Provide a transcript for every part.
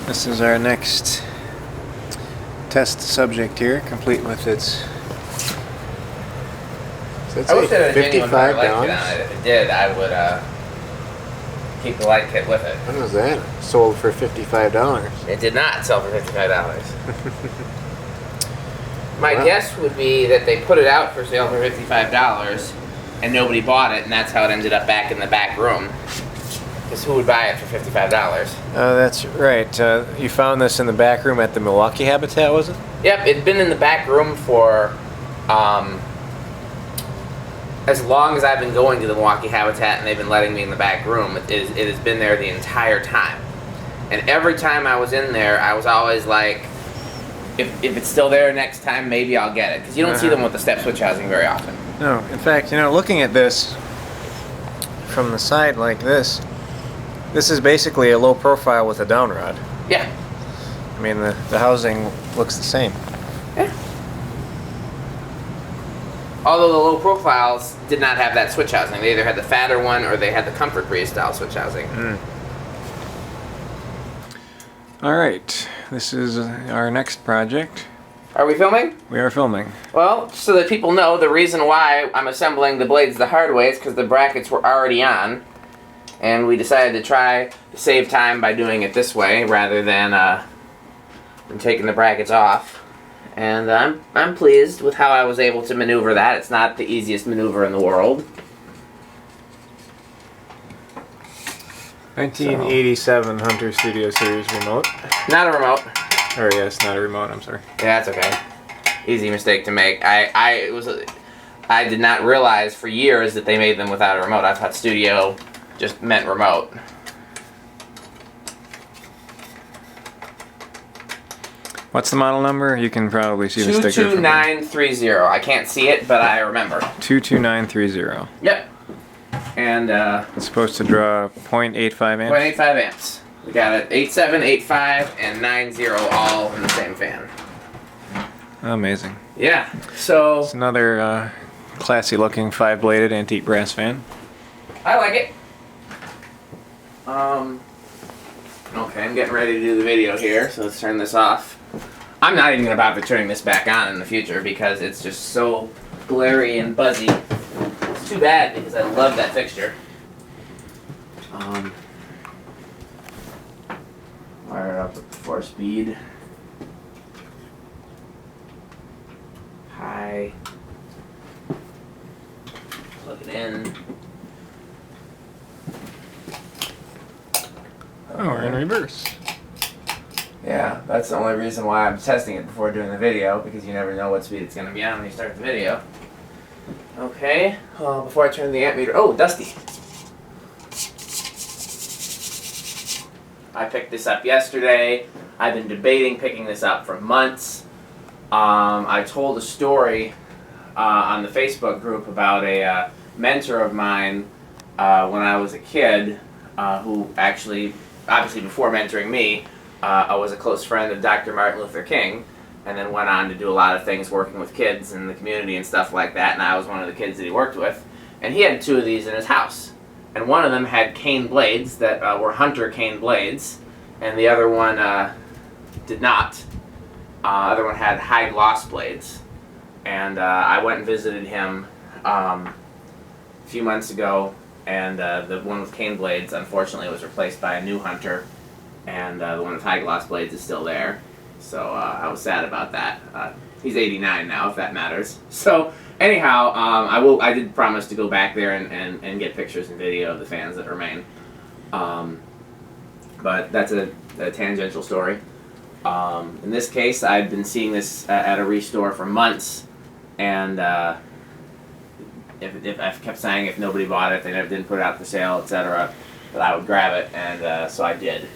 This is our next test subject here, complete with its. So I wish it had a genuine light kit $55. on it. If it did, I would keep the light kit with it. When was that? Sold for $55. It did not sell for $55. My guess would be that they put it out for sale for $55 and nobody bought it, and that's how it ended up back in the back room. Because who would buy it for $55? That's right. You found this in the back room at the Milwaukee Habitat, was it? Yep, it'd been in the back room for as long as I've been going to the Milwaukee Habitat, and they've been letting me in the back room. It has been there the entire time. And every time I was in there, I was always like, if it's still there next time, maybe I'll get it. Because you don't see them with the step switch housing very often. No, in fact, looking at this from the side like this is basically a low profile with a down rod. Yeah. I mean, the housing looks the same. Yeah. Although the low profiles did not have that switch housing. They either had the fatter one or they had the Comfort Breeze style switch housing. All right, this is our next project. Are we filming? We are filming. Well, so that people know, the reason why I'm assembling the blades the hard way is because the brackets were already on. And we decided to try to save time by doing it this way rather than taking the brackets off. And I'm pleased with how I was able to maneuver that. It's not the easiest maneuver in the world. 1987 Hunter Studio Series remote. Not a remote. Or yes, not a remote, I'm sorry. Yeah, that's okay. Easy mistake to make. I did not realize for years that they made them without a remote. I thought studio just meant remote. What's the model number? You can probably see the sticker. 22930. I can't see it, but I remember. 22930. Yep. And it's supposed to draw 0.85 amps. 0.85 amps. We got it 87, 85, and 90 all in the same fan. Amazing. Yeah. So it's another classy looking 5-bladed antique brass fan. I like it. Okay, I'm getting ready to do the video here, so let's turn this off. I'm not even going to bother turning this back on in the future because it's just so glary and buzzy. It's too bad because I love that fixture. Wire it up with 4-speed. High. Plug it in. Oh, we're in reverse. Yeah, that's the only reason why I'm testing it before doing the video, because you never know what speed it's going to be on when you start the video. Okay, before I turn the amp meter... Oh, dusty! I picked this up yesterday. I've been debating picking this up for months. I told a story on the Facebook group about a mentor of mine when I was a kid who actually, obviously before mentoring me, I was a close friend of Dr. Martin Luther King, and then went on to do a lot of things working with kids in the community and stuff like that, and I was one of the kids that he worked with. And he had 2 of these in his house. And one of them had cane blades that were Hunter cane blades, and the other one did not. The other one had high gloss blades. And I went and visited him a few months ago, and the one with cane blades unfortunately was replaced by a new Hunter, and the one with high gloss blades is still there. So I was sad about that. He's 89 now, if that matters. So anyhow, I did promise to go back there and get pictures and video of the fans that remain. But that's a tangential story. In this case, I've been seeing this at a restore for months, and if I kept saying if nobody bought it, they never didn't put it out for sale, etc., that I would grab it, and so I did.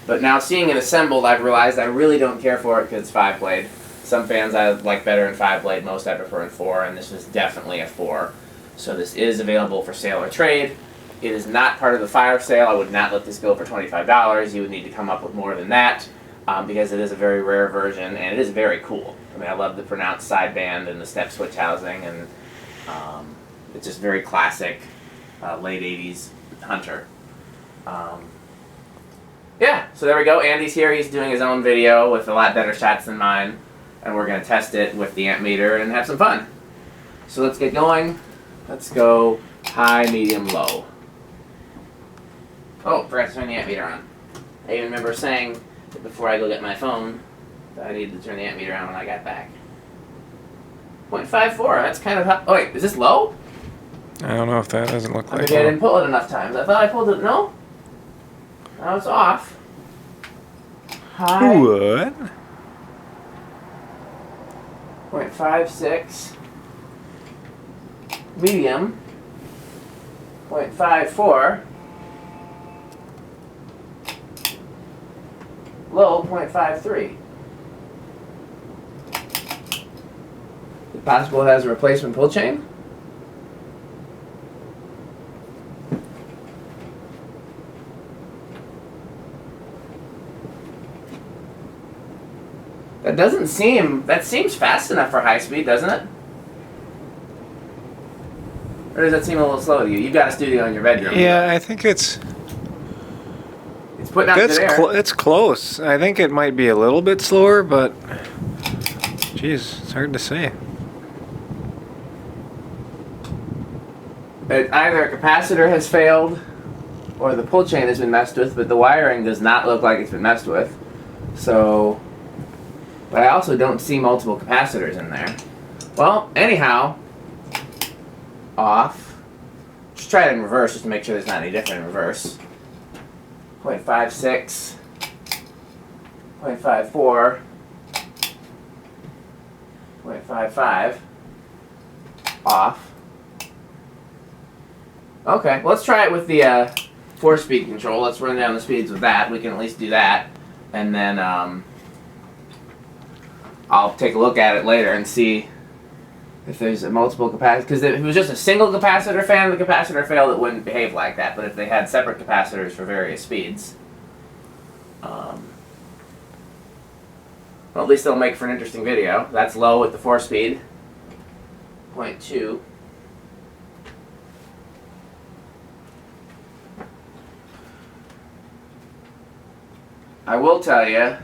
But now seeing it assembled, I've realized I really don't care for it because it's 5-blade. Some fans I like better in 5-blade, most I prefer in 4, and this was definitely a 4. So this is available for sale or trade. It is not part of the fire sale. I would not let this go for $25. You would need to come up with more than that because it is a very rare version, and it is very cool. I mean, I love the pronounced sideband and the step switch housing, and it's just very classic late 80s Hunter. yeah, so there we go. Andy's here. He's doing his own video with a lot better shots than mine. And we're going to test it with the amp meter and have some fun. So let's get going. Let's go high, medium, low. Oh, forgot to turn the amp meter on. I even remember saying that before I go get my phone that I needed to turn the amp meter on when I got back. 0.54, that's kind of high. Oh wait, is this low? I don't know if that doesn't look like Maybe I didn't pull it enough times. I thought I pulled it. No? Now it's off. High. What? 0.56. Medium. 0.54. Low. 0.53. Is it possible it has a replacement pull chain? That seems fast enough for high speed, doesn't it? Or does that seem a little slow to you? You've got a studio in your bedroom. Yeah, I think it's putting out good air. It's close. I think it might be a little bit slower, but geez, it's hard to say. Either a capacitor has failed or the pull chain has been messed with, but the wiring does not look like it's been messed with. So, but I also don't see multiple capacitors in there. Well, anyhow, off. Just try it in reverse just to make sure there's not any different in reverse. 0.56, 0.54, 0.55, off. Okay, well, let's try it with the 4-speed control. Let's run down the speeds with that. We can at least do that. And then I'll take a look at it later and see if there's a multiple capacitor. Because if it was just a single capacitor fan, the capacitor failed, it wouldn't behave like that. But if they had separate capacitors for various speeds, well, at least it'll make for an interesting video. That's low with the 4-speed. 0.2. I will tell you,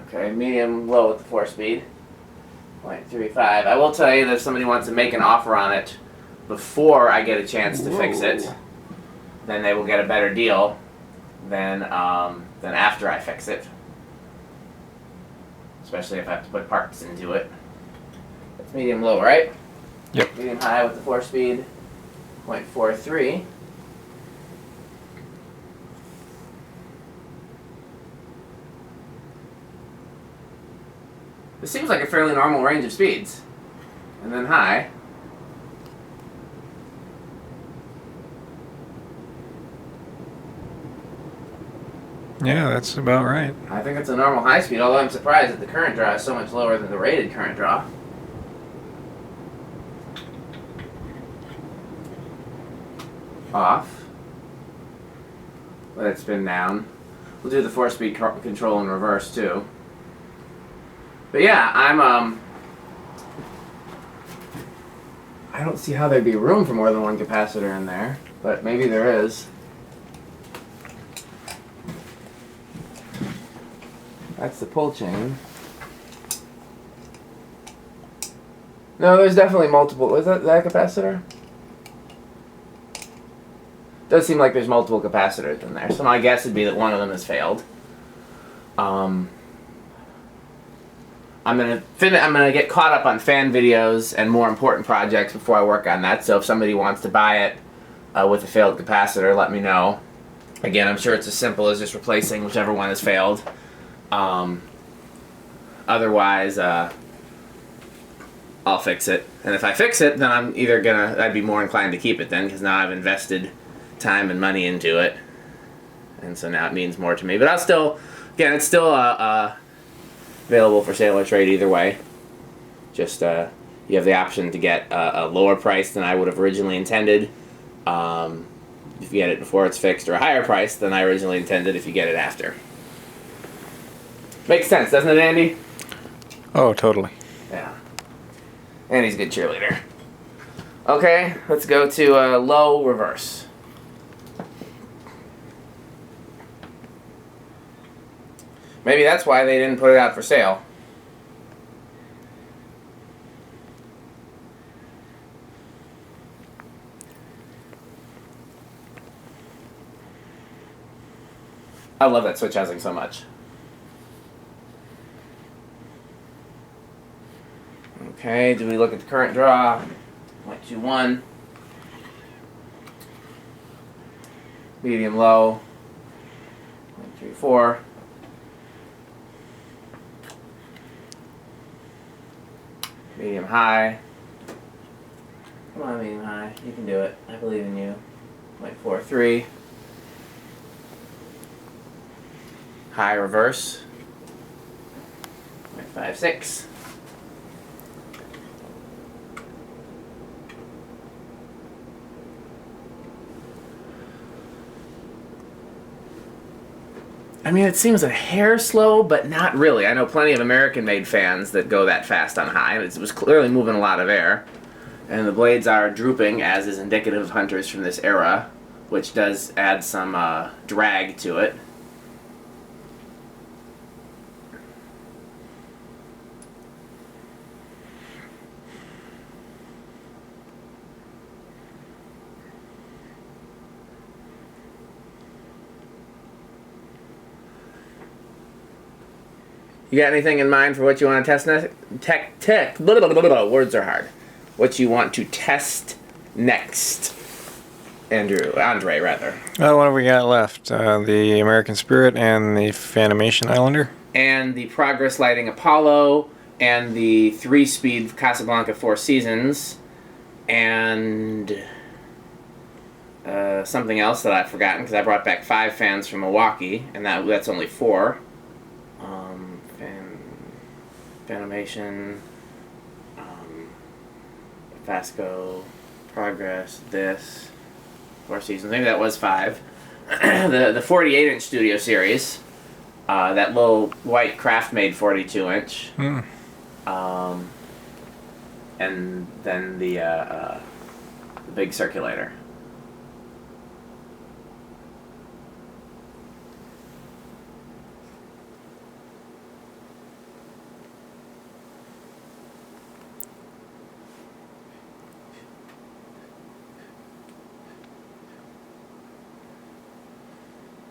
okay, medium, low with the 4-speed, 0.35. I will tell you that if somebody wants to make an offer on it before I get a chance to fix it, then they will get a better deal than after I fix it. Especially if I have to put parts into it. That's medium, low, right? Yep. Medium, high with the 4-speed, 0.43. This seems like a fairly normal range of speeds. And then high. Yeah, that's about right. I think it's a normal high speed, although I'm surprised that the current draw is so much lower than the rated current draw. Off. Let it spin down. We'll do the 4-speed control in reverse too. But yeah, I don't see how there'd be room for more than one capacitor in there, but maybe there is. That's the pull chain. No, there's definitely multiple. Was that capacitor? Does seem like there's multiple capacitors in there, so my guess would be that one of them has failed. I'm gonna get caught up on fan videos and more important projects before I work on that. So if somebody wants to buy it with a failed capacitor, let me know. Again, I'm sure it's as simple as just replacing whichever one has failed. Otherwise, I'll fix it. And if I fix it, then I'd be more inclined to keep it then, because now I've invested time and money into it, and so now it means more to me. But it's still available for sale or trade either way. Just you have the option to get a lower price than I would have originally intended if you get it before it's fixed, or a higher price than I originally intended if you get it after. Makes sense, doesn't it, Andy? Oh, totally. Yeah. Andy's a good cheerleader. Okay, let's go to low reverse. Maybe that's why they didn't put it out for sale. I love that switch housing so much. Okay, do we look at the current draw? 0.21. Medium low. 0.34. Medium high. Come on, medium high. You can do it. I believe in you. 0.43. High reverse. 0.56. I mean, it seems a hair slow, but not really. I know plenty of American-made fans that go that fast on high. It was clearly moving a lot of air. And the blades are drooping, as is indicative of hunters from this era, which does add some drag to it. You got anything in mind for what you want to test next? Words are hard. What you want to test next, Andre, rather. What have we got left? The American Spirit and the Fanimation Islander. And the Progress Lighting Apollo, and the 3-speed Casablanca Four Seasons, and something else that I've forgotten because I brought back 5 fans from Milwaukee, and that's only 4. Fanimation, Fasco, Progress, this, Four Seasons. Maybe that was 5. the 48-inch Studio Series, that little white craft-made 42-inch, and then the big circulator.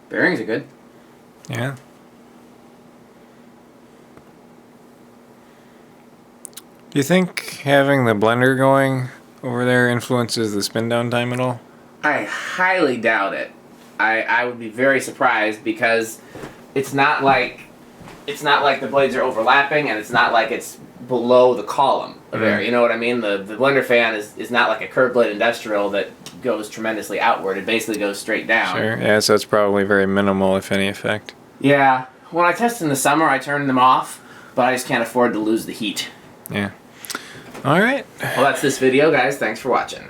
Bearings are good. Yeah. Do you think having the blender going over there influences the spin down time at all? I highly doubt it. I would be very surprised because it's not like the blades are overlapping, and it's not like it's below the column of air. You know what I mean? The blender fan is not like a curved blade industrial that goes tremendously outward. It basically goes straight down. Sure. Yeah, so it's probably very minimal, if any, effect. Yeah. When I test in the summer, I turn them off, but I just can't afford to lose the heat. Yeah. All right. Well, that's this video, guys. Thanks for watching.